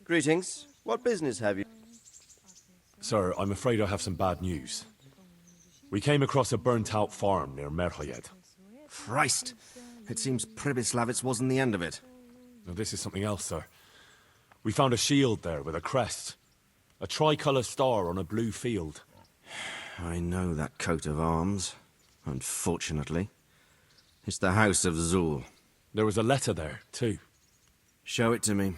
Greetings. What business have you? Sir, I'm afraid I have some bad news. We came across a burnt-out farm near Merhoyed. Christ! It seems Pribyslavitz wasn't the end of it. Now, this is something else, sir. We found a shield there with a crest. A tricolour star on a blue field. I know that coat of arms, unfortunately. It's the House of Zul. There was a letter there, too. Show it to me.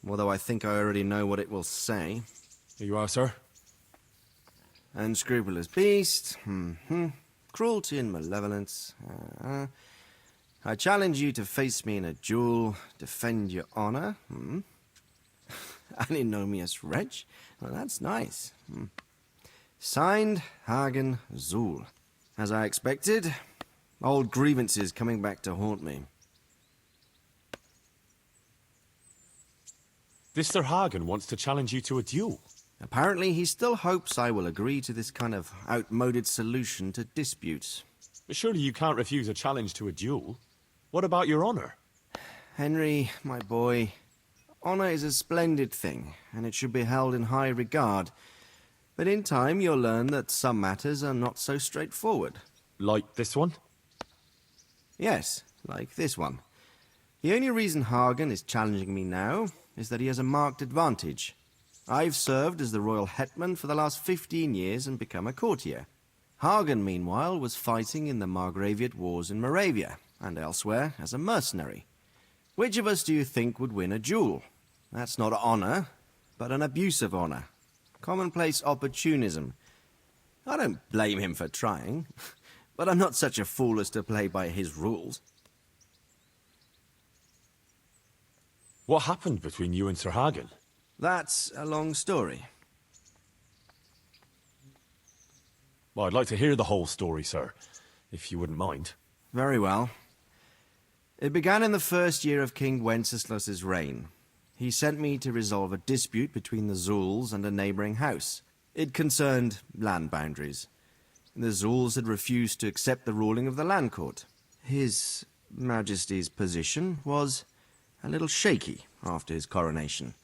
Although I think I already know what it will say. Here you are, sir. Unscrupulous beast. Cruelty and malevolence. I challenge you to face me in a duel. Defend your honor. Antinomious wretch. Well, that's nice. Signed, Hagen Zul. As I expected, old grievances coming back to haunt me. This Sir Hagen wants to challenge you to a duel. Apparently, he still hopes I will agree to this kind of outmoded solution to disputes. But surely you can't refuse a challenge to a duel. What about your honor? Henry, my boy, honor is a splendid thing, and it should be held in high regard. But in time, you'll learn that some matters are not so straightforward. Like this one? Yes, like this one. The only reason Hagen is challenging me now is that he has a marked advantage. I've served as the royal hetman for the last 15 years and become a courtier. Hagen, meanwhile, was fighting in the Margraviate Wars in Moravia, and elsewhere as a mercenary. Which of us do you think would win a duel? That's not honor, but an abuse of honor. Commonplace opportunism. I don't blame him for trying, but I'm not such a fool as to play by his rules. What happened between you and Sir Hagen? That's a long story. Well, I'd like to hear the whole story, sir, if you wouldn't mind. Very well. It began in the first year of King Wenceslas's reign. He sent me to resolve a dispute between the Zuls and a neighboring house. It concerned land boundaries. The Zuls had refused to accept the ruling of the land court. His Majesty's position was a little shaky after his coronation.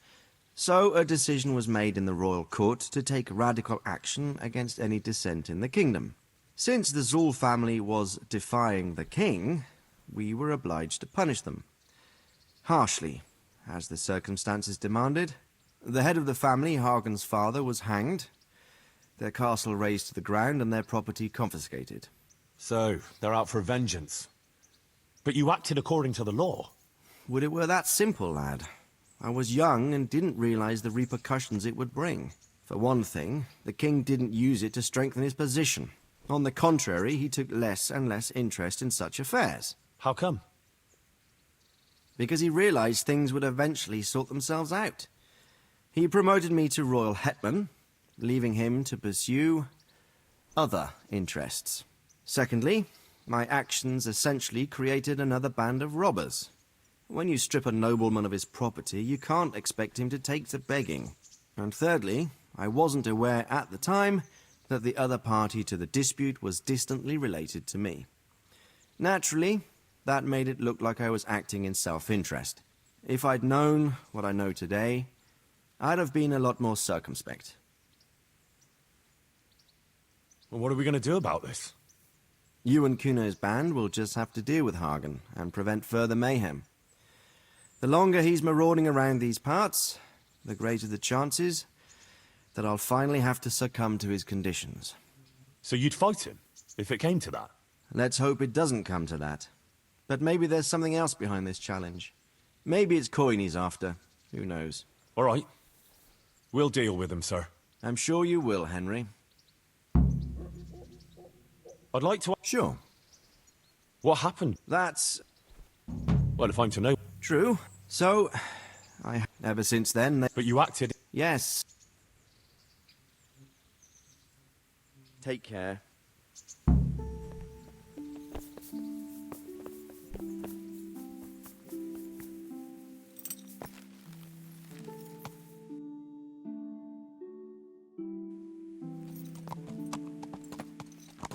So a decision was made in the royal court to take radical action against any dissent in the kingdom. Since the Zul family was defying the king, we were obliged to punish them. Harshly, as the circumstances demanded. The head of the family, Hagen's father, was hanged, their castle razed to the ground and their property confiscated. So, they're out for vengeance. But you acted according to the law. Would it were that simple, lad. I was young and didn't realize the repercussions it would bring. For one thing, the king didn't use it to strengthen his position. On the contrary, he took less and less interest in such affairs. How come? Because he realized things would eventually sort themselves out. He promoted me to royal hetman, leaving him to pursue other interests. Secondly, my actions essentially created another band of robbers. When you strip a nobleman of his property, you can't expect him to take to begging. And thirdly, I wasn't aware at the time that the other party to the dispute was distantly related to me. Naturally, that made it look like I was acting in self-interest. If I'd known what I know today, I'd have been a lot more circumspect. Well, what are we going to do about this? You and Kuno's band will just have to deal with Hagen and prevent further mayhem. The longer he's marauding around these parts, the greater the chances that I'll finally have to succumb to his conditions. So you'd fight him, if it came to that? Let's hope it doesn't come to that. But maybe there's something else behind this challenge. Maybe it's coin he's after. Who knows? All right. We'll deal with him, sir. I'm sure you will, Henry. I'd like to... Sure. What happened? That's... Well, if I'm to know... true. So, ever since then... But you acted... Yes. Take care.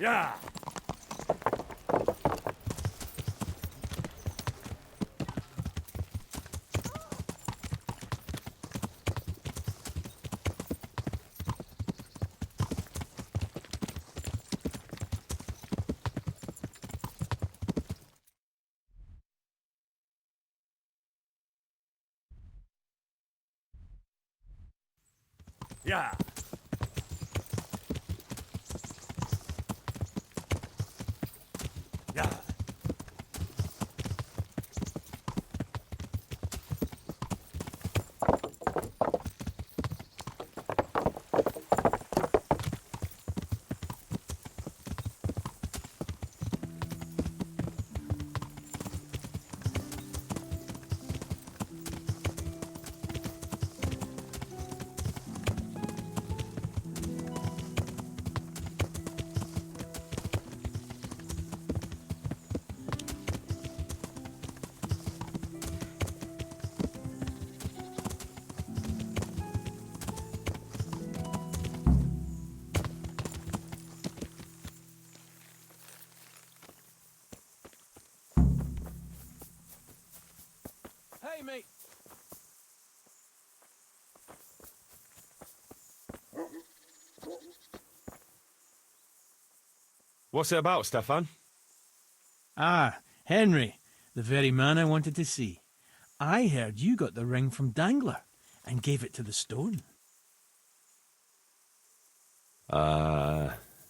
Yeah! Yeah. Yeah. Hey, mate. What's it about, Stefan? Ah, Henry, the very man I wanted to see. I heard you got the ring from Dangler and gave it to the stone.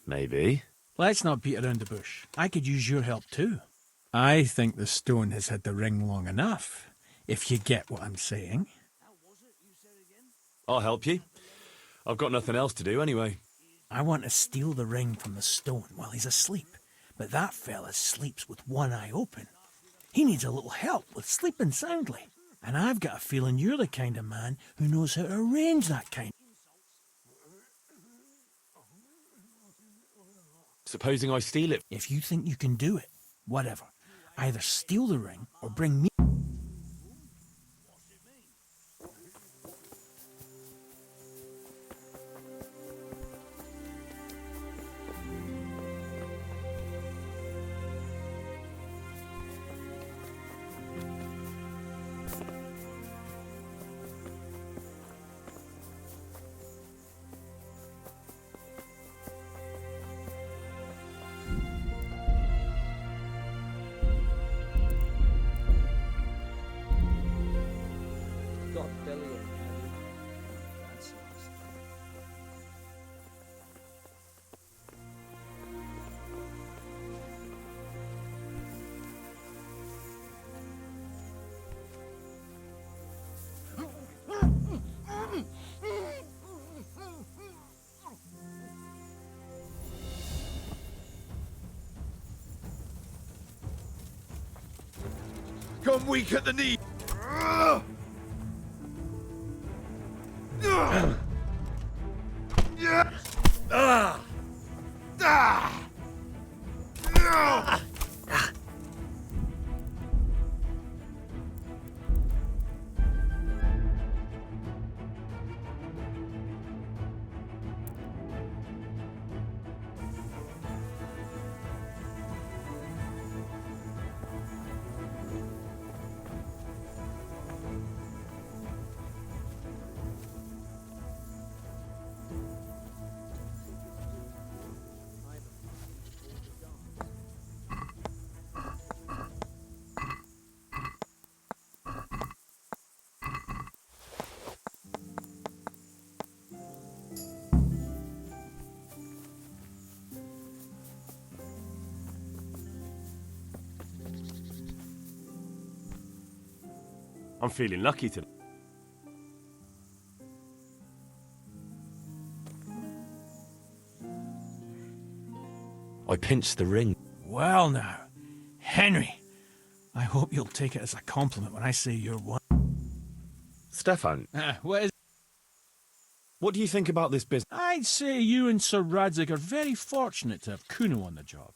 Maybe. Let's not beat around the bush. I could use your help too. I think the stone has had the ring long enough, if you get what I'm saying. I'll help you. I've got nothing else to do anyway. I want to steal the ring from the stone while he's asleep, but that fella sleeps with one eye open. He needs a little help with sleeping soundly, and I've got a feeling you're the kind of man who knows how to arrange that kind. Supposing I steal it. If you think you can do it, whatever. Either steal the ring or bring me. Come weak at the knee. I'm feeling lucky today. I pinched the ring. Well now, Henry, I hope you'll take it as a compliment when I say you're one. Stefan, What is? what do you think about this business? I'd say you and Sir Radzig are very fortunate to have Kuno on the job.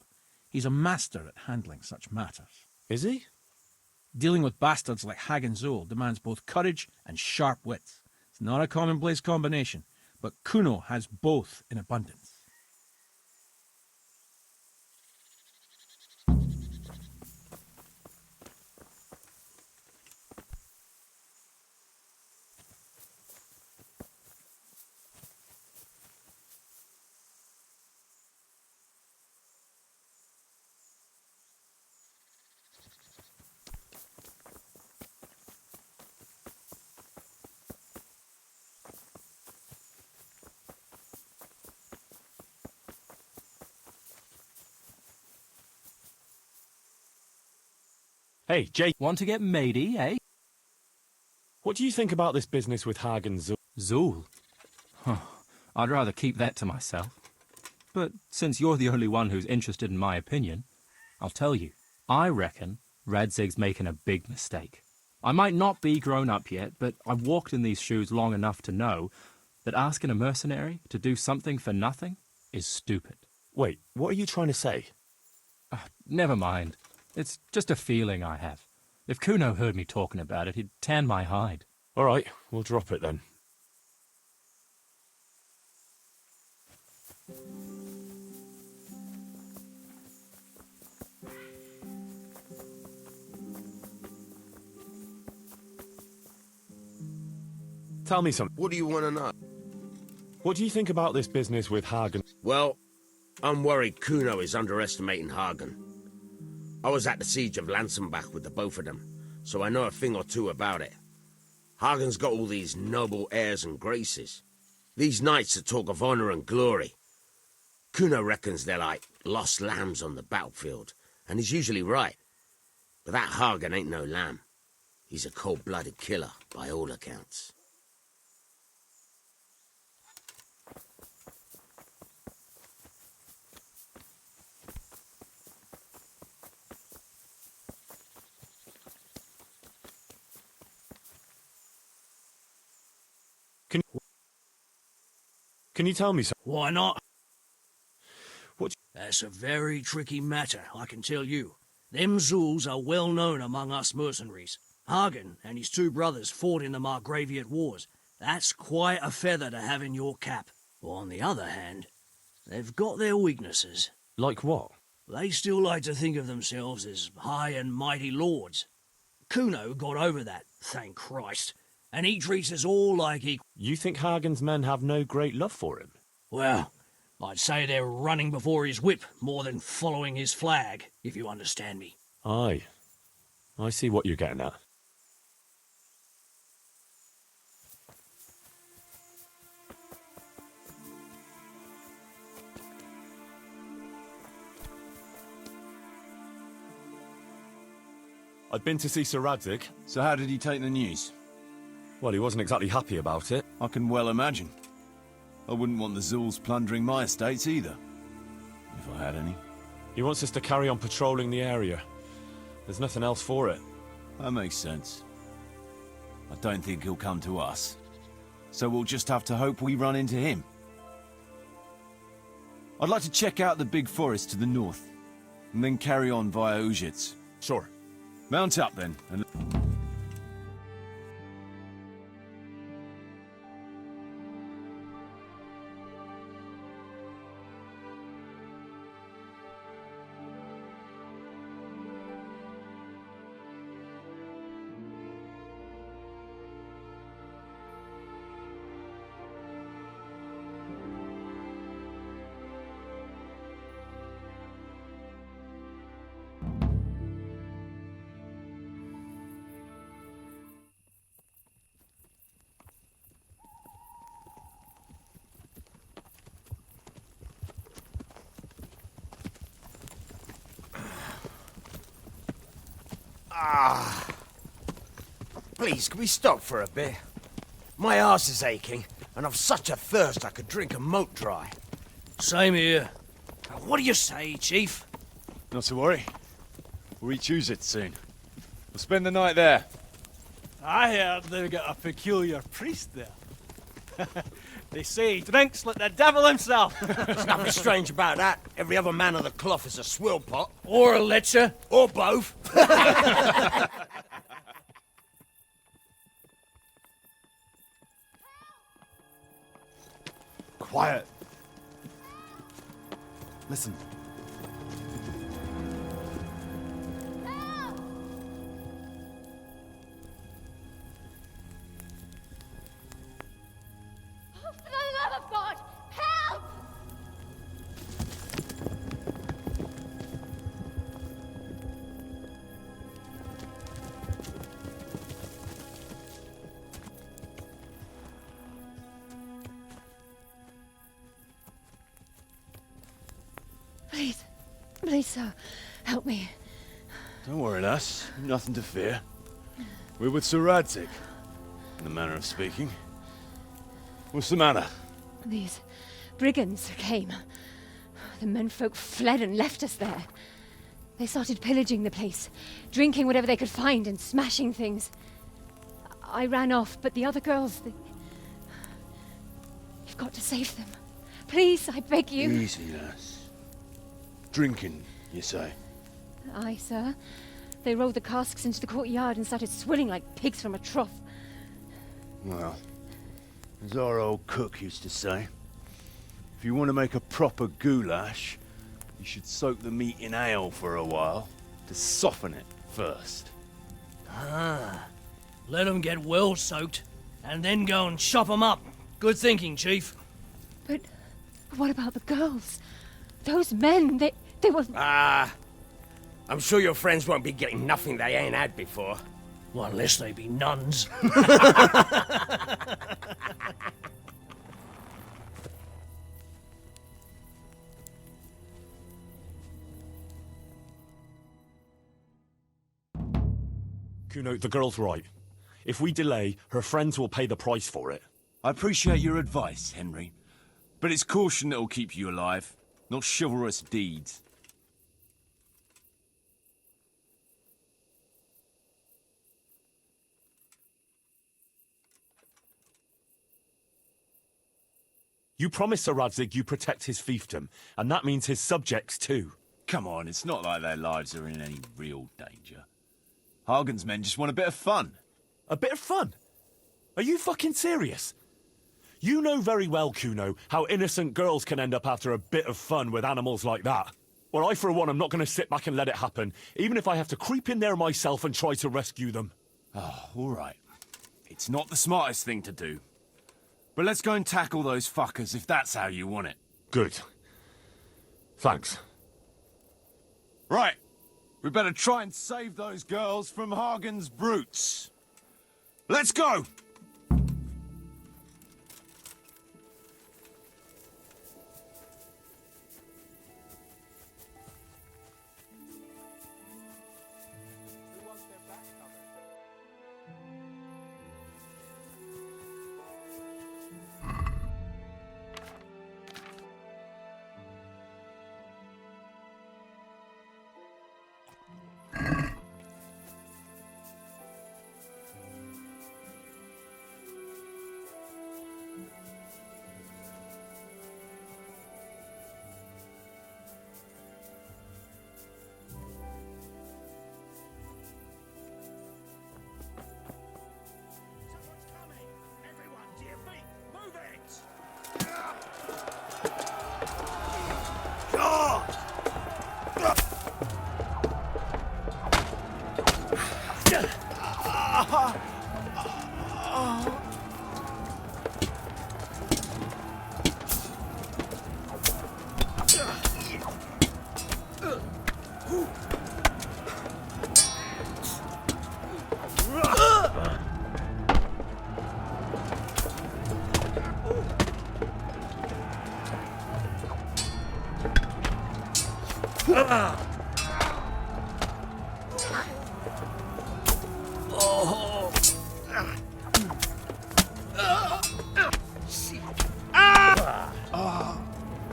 He's a master at handling such matters. Is he? Dealing with bastards like Hag and Zoel demands both courage and sharp wits. It's not a commonplace combination, but Kuno has both in abundance. Hey, Jake, Want to get matey, eh? what do you think about this business with Hagen Zool? Huh. I'd rather keep that to myself. But since you're the only one who's interested in my opinion, I'll tell you. I reckon Radzig's making a big mistake. I might not be grown up yet, but I've walked in these shoes long enough to know that asking a mercenary to do something for nothing is stupid. Wait, what are you trying to say? Never mind. It's just a feeling I have. If Kuno heard me talking about it, he'd tan my hide. All right, we'll drop it then. Tell me something. What do you want to know? What do you think about this business with Hagen? Well, I'm worried Kuno is underestimating Hagen. I was at the siege of Lansenbach with the both of them, so I know a thing or two about it. Hagen's got all these noble airs and graces. These knights that talk of honor and glory. Kuno reckons they're like lost lambs on the battlefield, and he's usually right. But that Hagen ain't no lamb. He's a cold-blooded killer, by all accounts. Can you tell me something? Why not? What? That's a very tricky matter, I can tell you. Them Zools are well known among us mercenaries. Hagen and his two brothers fought in the Margraviate Wars. That's quite a feather to have in your cap. But on the other hand, they've got their weaknesses. Like what? They still like to think of themselves as high and mighty lords. Kuno got over that, thank Christ, and he treats us all like equals. You think Hagen's men have no great love for him? Well, I'd say they're running before his whip more than following his flag, if you understand me. Aye. I see what you're getting at. I'd been to see Sir Radzig. So how did he take the news? Well, he wasn't exactly happy about it. I can well imagine. I wouldn't want the Zools plundering my estates either. If I had any. He wants us to carry on patrolling the area. There's nothing else for it. That makes sense. I don't think he'll come to us. So we'll just have to hope we run into him. I'd like to check out the big forest to the north, and then carry on via Ujits. Sure. Mount up then, and... Please, can we stop for a bit? My arse is aching, and I've such a thirst I could drink a moat dry. Same here. What do you say, Chief? Not to worry. We'll reach Ujits soon. We'll spend the night there. I heard they've got a peculiar priest there. They say he drinks like the devil himself. There's nothing strange about that. Every other man of the cloth is a swill pot. Or a lecher. Or both. Quiet. Listen. For the love of God, help! Please, sir, help me. Don't worry, lass. Nothing to fear. We're with Sir Radzig, in the manner of speaking. What's the matter? These brigands came. The menfolk fled and left us there. They started pillaging the place, drinking whatever they could find and smashing things. I ran off, but the other girls, You've got to save them. Please, I beg you. Easy, lass. Drinking, you say? Aye, sir. They rolled the casks into the courtyard and started swilling like pigs from a trough. Well, as our old cook used to say, if you want to make a proper goulash, you should soak the meat in ale for a while to soften it first. Ah, let 'em get well soaked, and then go and chop 'em up. Good thinking, Chief. But what about the girls? Those men, they were... Ah, I'm sure your friends won't be getting nothing they ain't had before. Well, unless they be nuns. Kuno, the girl's right. If we delay, her friends will pay the price for it. I appreciate your advice, Henry, but it's caution that'll keep you alive, not chivalrous deeds. You promised Sir Radzig you protect his fiefdom, and that means his subjects too. Come on, it's not like their lives are in any real danger. Hagen's men just want a bit of fun. A bit of fun? Are you fucking serious? You know very well, Kuno, how innocent girls can end up after a bit of fun with animals like that. Well, I, for one, am not going to sit back and let it happen, even if I have to creep in there myself and try to rescue them. Oh, all right. It's not the smartest thing to do. But let's go and tackle those fuckers if that's how you want it. Good. Thanks. Right. We better try and save those girls from Hagen's brutes. Let's go!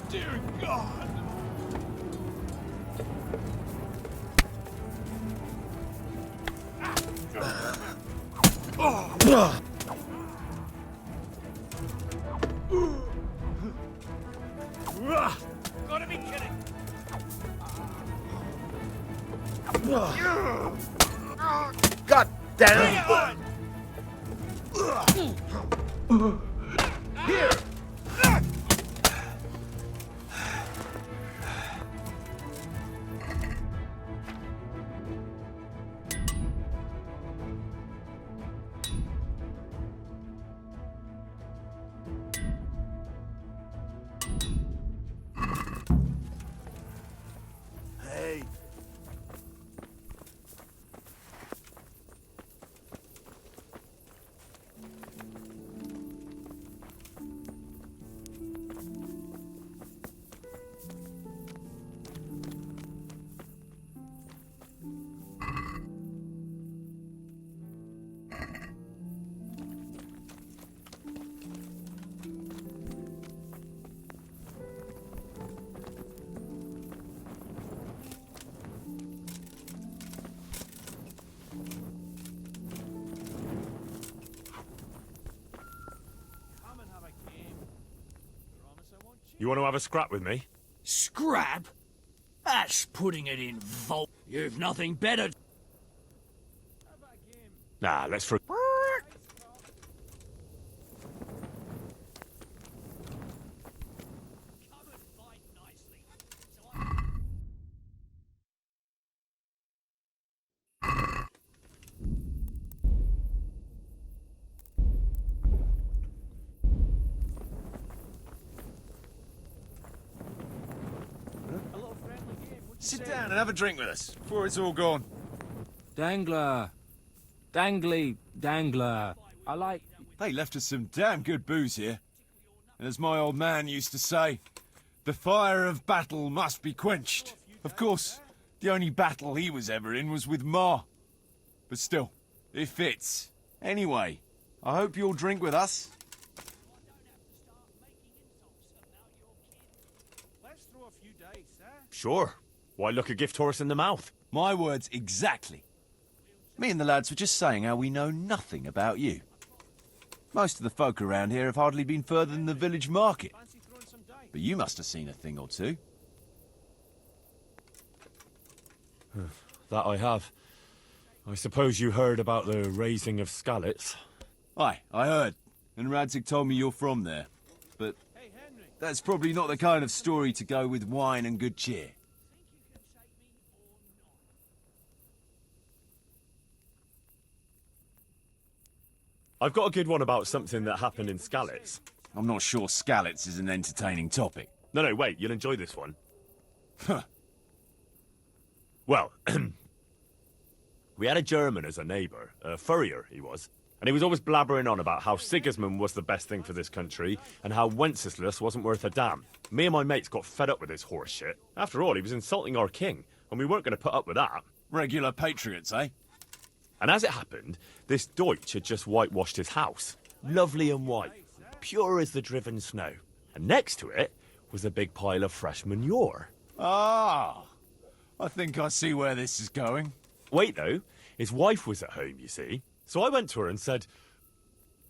Dear God! Gotta be kidding. God damn it! Here! Hey. You want to have a scrap with me? Scrap? That's putting it in vault. You've nothing better. Nah, let's for. Sit down and have a drink with us before it's all gone. Dangler. Dangly. Dangler. I like... They left us some damn good booze here. And as my old man used to say, the fire of battle must be quenched. Of course, the only battle he was ever in was with Ma. But still, it fits. Anyway, I hope you'll drink with us. Let's throw a few dice, eh? Sure. Why look a gift horse in the mouth? My words exactly. Me and the lads were just saying how we know nothing about you. Most of the folk around here have hardly been further than the village market. Fancy throwing some dice? But you must have seen a thing or two. That I have. I suppose you heard about the raising of Skalitz. Aye, I heard. And Radzig told me you're from there. But Hey, Henry. that's probably not the kind of story to go with wine and good cheer. I've got a good one about something that happened in Skalitz. I'm not sure Skalitz is an entertaining topic. No, wait, you'll enjoy this one. Huh. Well, we had a German as a neighbour, a furrier he was, and he was always blabbering on about how Sigismund was the best thing for this country and how Wenceslas wasn't worth a damn. Me and my mates got fed up with this horse shit. After all, he was insulting our king, and we weren't going to put up with that. Regular patriots, eh? And as it happened, this Deutsch had just whitewashed his house. Lovely and white, pure as the driven snow. And next to it was a big pile of fresh manure. Ah, I think I see where this is going. Wait, though, his wife was at home, you see. So I went to her and said,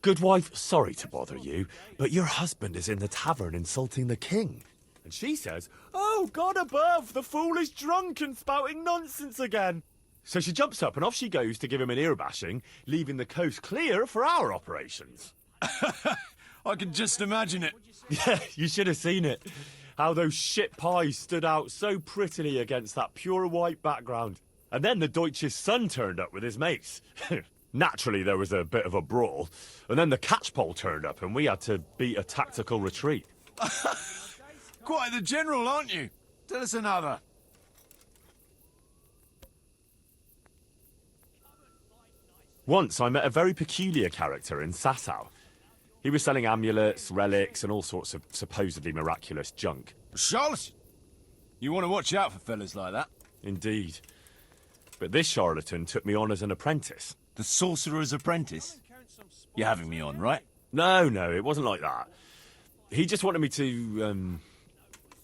"Good wife, sorry to bother you, but your husband is in the tavern insulting the king." And she says, "Oh, God above, the fool is drunk and spouting nonsense again." So she jumps up and off she goes to give him an ear bashing, leaving the coast clear for our operations. I can just imagine it. Yeah, you should have seen it. How those shit pies stood out so prettily against that pure white background. And then the Deutsch's son turned up with his mates. Naturally, there was a bit of a brawl. And then the catchpole turned up and we had to beat a tactical retreat. Quite the general, aren't you? Tell us another. Once I met a very peculiar character in Sasau. He was selling amulets, relics, and all sorts of supposedly miraculous junk. Charlatan. You want to watch out for fellas like that. Indeed. But this charlatan took me on as an apprentice. The sorcerer's apprentice. You're having me on, right? No, it wasn't like that. He just wanted me to,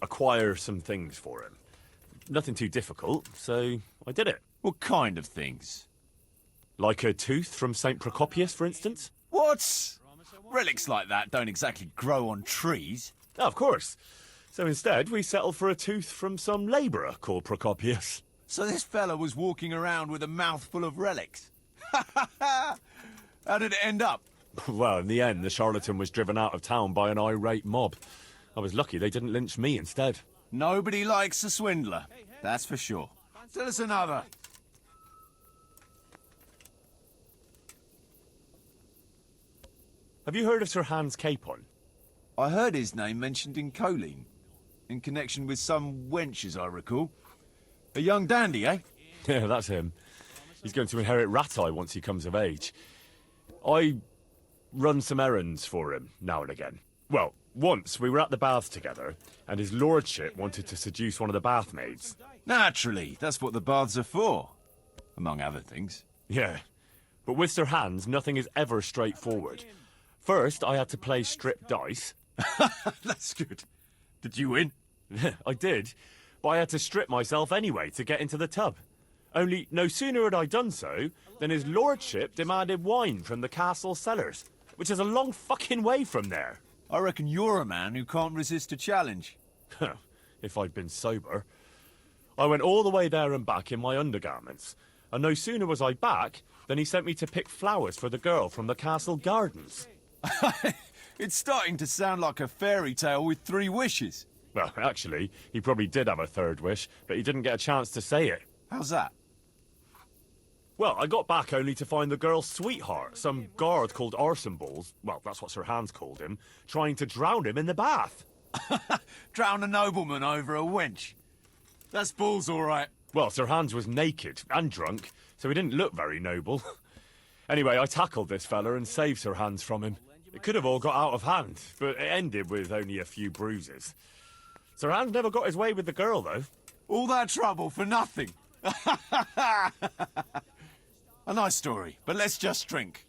acquire some things for him. Nothing too difficult, so I did it. What kind of things? Like a tooth from St. Procopius, for instance? What? Relics like that don't exactly grow on trees. Oh, of course. So instead, we settled for a tooth from some labourer called Procopius. So this fella was walking around with a mouthful of relics. How did it end up? Well, in the end, the charlatan was driven out of town by an irate mob. I was lucky they didn't lynch me instead. Nobody likes a swindler, that's for sure. Tell us another. Have you heard of Sir Hans Capon? I heard his name mentioned in Colleen, in connection with some wench, as I recall. A young dandy, eh? Yeah, that's him. He's going to inherit Ratai once he comes of age. I run some errands for him now and again. Well, once we were at the baths together, and his lordship wanted to seduce one of the bath maids. Naturally, that's what the baths are for, among other things. Yeah, but with Sir Hans, nothing is ever straightforward. First, I had to play strip dice. That's good. Did you win? I did, but I had to strip myself anyway to get into the tub. Only no sooner had I done so than his lordship demanded wine from the castle cellars, which is a long fucking way from there. I reckon you're a man who can't resist a challenge. If I'd been sober. I went all the way there and back in my undergarments, and no sooner was I back than he sent me to pick flowers for the girl from the castle gardens. It's starting to sound like a fairy tale with 3 wishes. Well, actually, he probably did have a third wish, but he didn't get a chance to say it. How's that? Well, I got back only to find the girl's sweetheart, some guard called Orson Balls, well, that's what Sir Hans called him, trying to drown him in the bath. Drown a nobleman over a wench. That's balls, all right. Well, Sir Hans was naked and drunk, so he didn't look very noble. Anyway, I tackled this fella and saved Sir Hans from him. It could have all got out of hand, but it ended with only a few bruises. Sir Hans never got his way with the girl, though. All that trouble for nothing. A nice story, but let's just drink.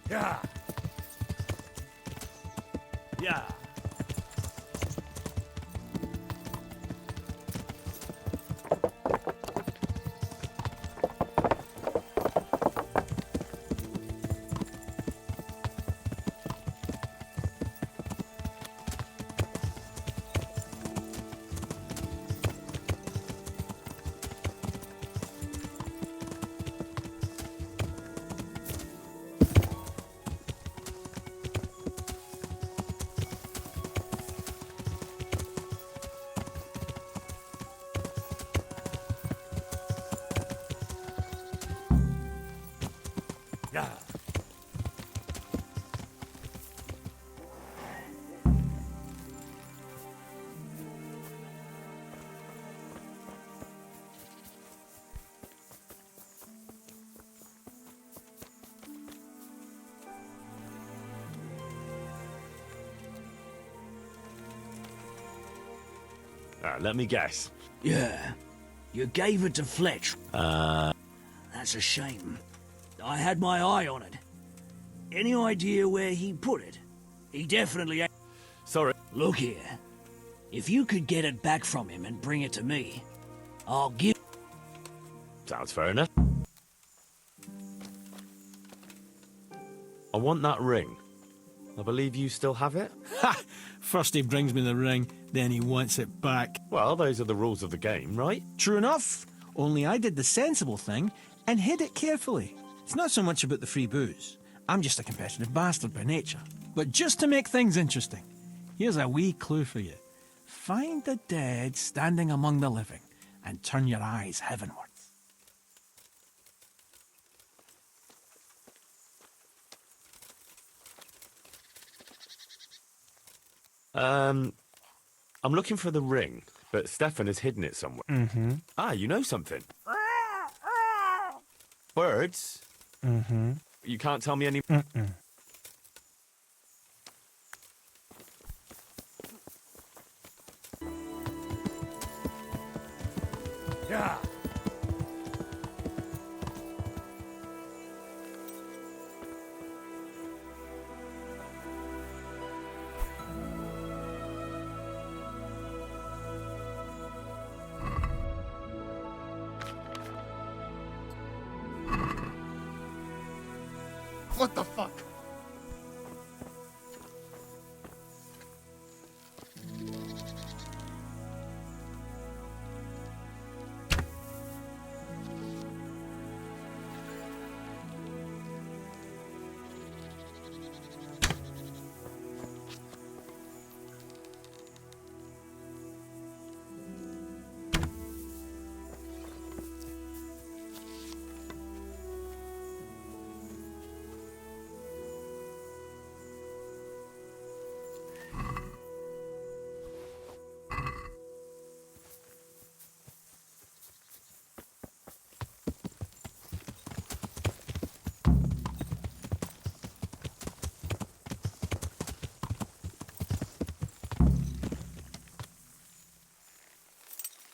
Yeah. Yeah. Yeah. Let me guess. Yeah. You gave it to Fletch. That's a shame. I had my eye on it. Any idea where he put it? He definitely... Sorry. Look here. If you could get it back from him and bring it to me, I'll give... Sounds fair enough. I want that ring. I believe you still have it? Ha! First he brings me the ring, then he wants it back. Well, those are the rules of the game, right? True enough, only I did the sensible thing and hid it carefully. It's not so much about the free booze. I'm just a competitive bastard by nature. But just to make things interesting, here's a wee clue for you. Find the dead standing among the living and turn your eyes heavenwards. I'm looking for the ring, but Stefan has hidden it somewhere. Mm-hmm. Ah, you know something. Birds? Mm-hmm. You can't tell me any... Mm-mm. Yeah. What the fuck?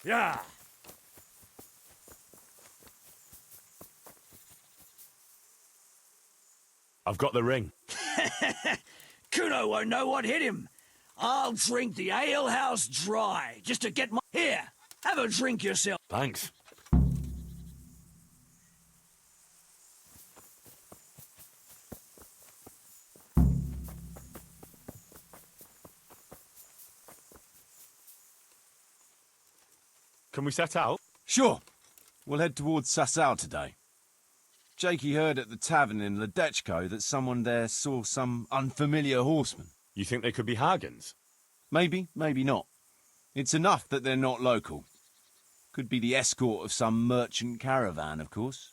Yeah. I've got the ring. Kuno won't know what hit him. I'll drink the alehouse dry just to get my... Here, have a drink yourself. Thanks. Can we set out? Sure. We'll head towards Sasau today. Jakey heard at the tavern in Ledechko that someone there saw some unfamiliar horseman. You think they could be Hagens? Maybe, maybe not. It's enough that they're not local. Could be the escort of some merchant caravan, of course.